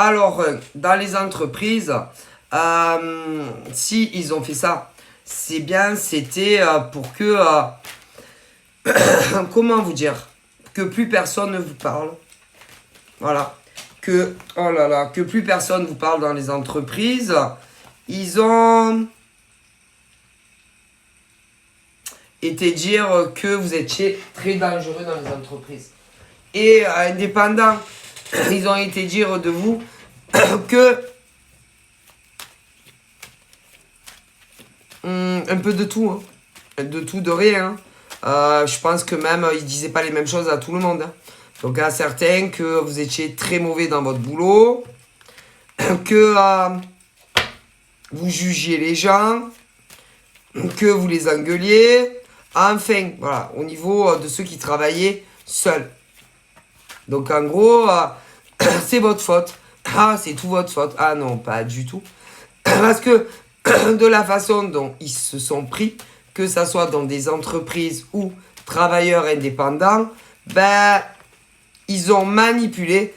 Alors, dans les entreprises, si ils ont fait ça, c'est bien, c'était pour que, comment vous dire, que plus personne ne vous parle. Voilà. Que, oh là là, que plus personne vous parle dans les entreprises. Ils ont été dire que vous étiez très dangereux dans les entreprises. Et indépendants, ils ont été dire de vous que un peu de tout, hein. De tout, de rien. Je pense que même ils disaient pas les mêmes choses à tout le monde, hein. Donc à certains que vous étiez très mauvais dans votre boulot, que vous jugiez les gens, que vous les engueuliez. Enfin, voilà, au niveau de ceux qui travaillaient seuls. Donc en gros, c'est votre faute. Ah, c'est tout votre faute. Ah non, pas du tout. Parce que de la façon dont ils se sont pris, que ça soit dans des entreprises ou travailleurs indépendants, ben, ils ont manipulé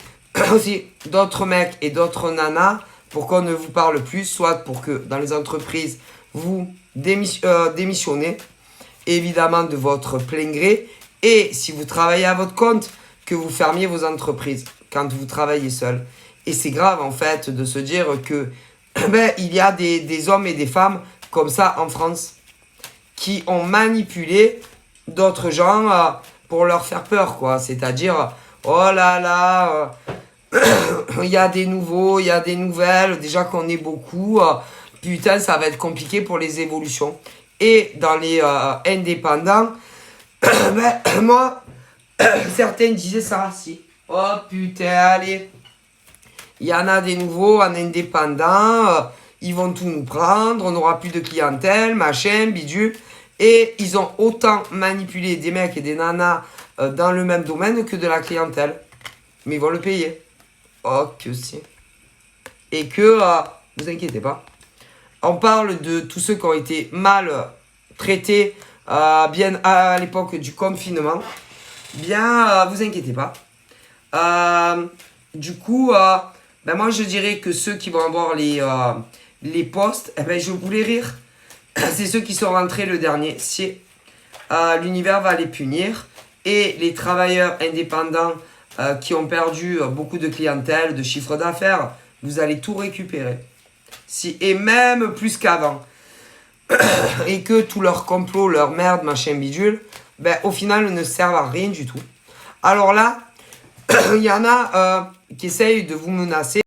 aussi d'autres mecs et d'autres nanas pour qu'on ne vous parle plus, soit pour que dans les entreprises, vous démissionnez, évidemment de votre plein gré, et si vous travaillez à votre compte, que vous fermiez vos entreprises quand vous travaillez seul. Et c'est grave en fait de se dire que ben, il y a des hommes et des femmes comme ça en France qui ont manipulé d'autres gens pour leur faire peur, quoi. C'est-à-dire, oh là là, il y a des nouveaux, il y a des nouvelles, déjà qu'on est beaucoup, putain, ça va être compliqué pour les évolutions. Et dans les indépendants, ben, moi, certains disaient ça, si. Oh putain, allez. Il y en a des nouveaux en indépendant, ils vont tout nous prendre, on n'aura plus de clientèle, machin, bidule. Et ils ont autant manipulé des mecs et des nanas dans le même domaine que de la clientèle. Mais ils vont le payer. Oh que si. Et que, vous inquiétez pas, on parle de tous ceux qui ont été mal traités bien à l'époque du confinement. Bien, vous inquiétez pas. Du coup, ben moi je dirais que ceux qui vont avoir les postes, eh ben je voulais rire. C'est ceux qui sont rentrés le dernier. Si l'univers va les punir. Et les travailleurs indépendants qui ont perdu beaucoup de clientèle, de chiffre d'affaires, vous allez tout récupérer. Si, et même plus qu'avant. Et que tout leur complot, leur merde, machin bidule, ben, au final ne servent à rien du tout. Alors là, il y en a qui essayent de vous menacer.